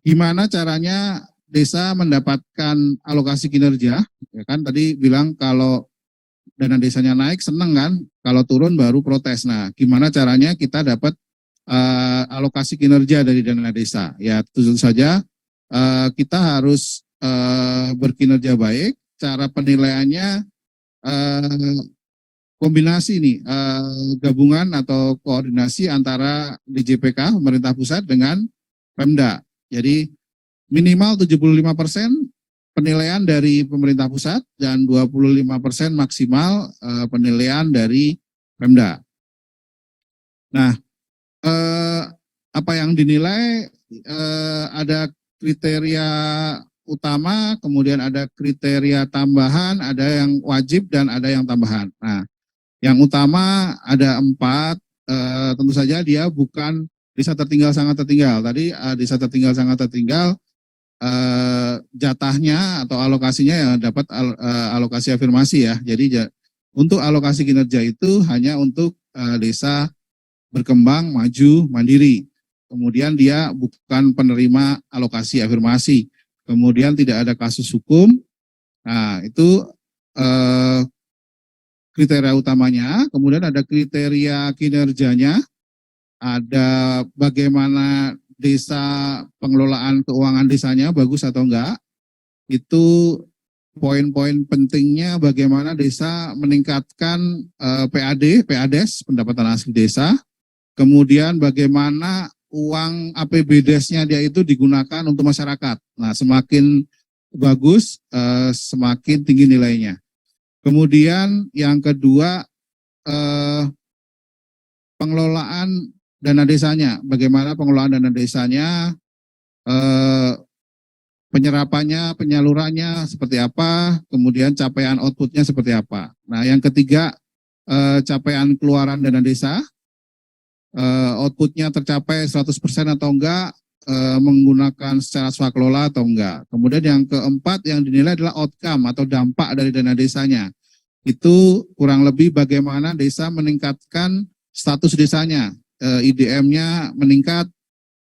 Gimana caranya desa mendapatkan alokasi kinerja? Ya kan tadi bilang kalau dana desanya naik seneng kan, kalau turun baru protes. Nah, gimana caranya kita dapat alokasi kinerja dari dana desa? Ya tentu saja kita harus berkinerja baik. Cara penilaiannya kombinasi nih gabungan atau koordinasi antara DJPK pemerintah pusat dengan Pemda. Jadi minimal 75% penilaian dari pemerintah pusat dan 25% maksimal penilaian dari Pemda. Nah, apa yang dinilai ada kriteria utama, kemudian ada kriteria tambahan, ada yang wajib dan ada yang tambahan. Nah, yang utama ada 4, tentu saja dia bukan desa tertinggal sangat tertinggal. Tadi desa tertinggal sangat tertinggal jatahnya atau alokasinya yang dapat alokasi afirmasi ya. Jadi untuk alokasi kinerja itu hanya untuk desa berkembang, maju, mandiri. Kemudian dia bukan penerima alokasi afirmasi. Kemudian tidak ada kasus hukum. Nah, itu kriteria utamanya. Kemudian ada kriteria kinerjanya. Ada bagaimana desa pengelolaan keuangan desanya bagus atau enggak. Itu poin-poin pentingnya bagaimana desa meningkatkan PADES, pendapatan asli desa. Kemudian bagaimana uang APBDes-nya dia itu digunakan untuk masyarakat. Nah, semakin bagus, semakin tinggi nilainya. Kemudian yang kedua, pengelolaan dana desanya. Bagaimana pengelolaan dana desanya, penyerapannya, penyalurannya seperti apa, kemudian capaian outputnya seperti apa. Nah, yang ketiga, capaian keluaran dana desa, outputnya tercapai 100% atau enggak, menggunakan secara swakelola atau enggak. Kemudian yang keempat yang dinilai adalah outcome atau dampak dari dana desanya. Itu kurang lebih bagaimana desa meningkatkan status desanya, IDM-nya meningkat,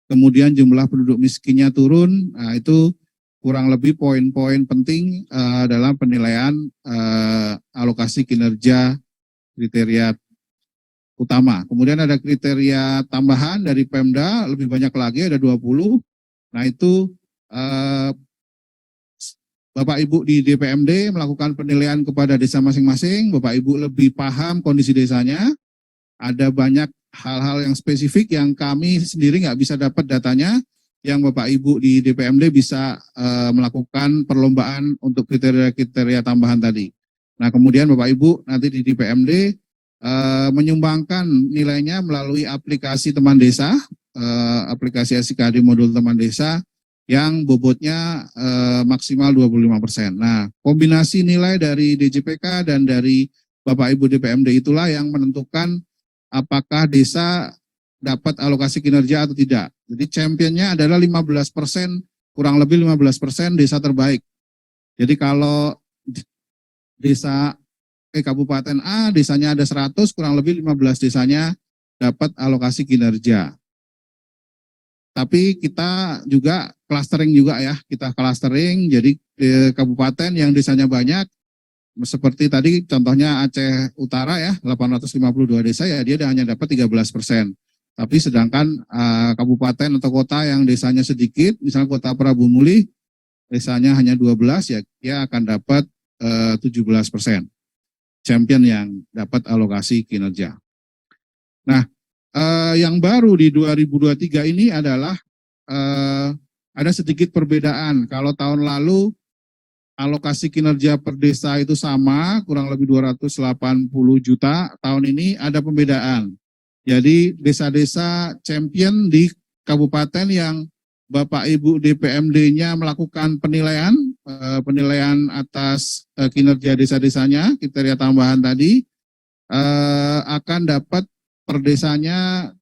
kemudian jumlah penduduk miskinnya turun. Nah, itu kurang lebih poin-poin penting dalam penilaian alokasi kinerja kriteria utama. Kemudian ada kriteria tambahan dari Pemda, lebih banyak lagi, ada 20. Nah, itu Bapak Ibu di DPMD melakukan penilaian kepada desa masing-masing, Bapak Ibu lebih paham kondisi desanya, ada banyak hal-hal yang spesifik yang kami sendiri nggak bisa dapat datanya, yang Bapak Ibu di DPMD bisa melakukan perlombaan untuk kriteria-kriteria tambahan tadi. Nah, kemudian Bapak Ibu nanti di DPMD menyumbangkan nilainya melalui aplikasi teman desa, aplikasi SIKD modul teman desa, yang bobotnya maksimal 25%. Nah, kombinasi nilai dari DJPK dan dari Bapak Ibu DPMD itulah yang menentukan apakah desa dapat alokasi kinerja atau tidak. Jadi championnya adalah 15%, kurang lebih 15% desa terbaik. Jadi kalau desa Kabupaten A, desanya ada 100, kurang lebih 15 desanya dapat alokasi kinerja. Tapi kita juga clustering juga ya, kita clustering, jadi kabupaten yang desanya banyak, seperti tadi contohnya Aceh Utara ya, 852 desa ya, dia hanya dapat 13%. Tapi sedangkan kabupaten atau kota yang desanya sedikit, misalnya kota Prabu Muli, desanya hanya 12 ya, dia akan dapat 17%. Champion yang dapat alokasi kinerja. Nah, yang baru di 2023 ini adalah ada sedikit perbedaan. Kalau tahun lalu alokasi kinerja per desa itu sama, kurang lebih 280 juta, tahun ini ada pembedaan. Jadi desa-desa champion di kabupaten yang Bapak Ibu DPMD-nya melakukan penilaian atas kinerja desa-desanya, kriteria tambahan tadi, akan dapat per desanya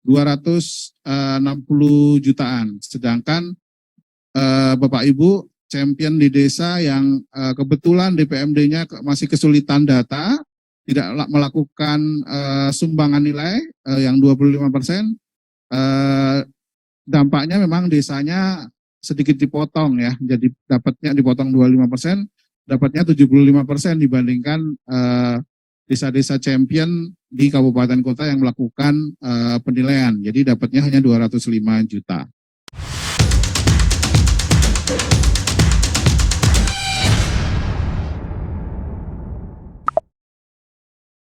260 jutaan. Sedangkan Bapak Ibu champion di desa yang kebetulan DPMD-nya masih kesulitan data, tidak melakukan sumbangan nilai yang 25%, dampaknya memang desanya sedikit dipotong ya, jadi dapatnya dipotong 25%, dapatnya 75% dibandingkan desa-desa champion di kabupaten kota yang melakukan penilaian. Jadi dapatnya hanya 205 juta.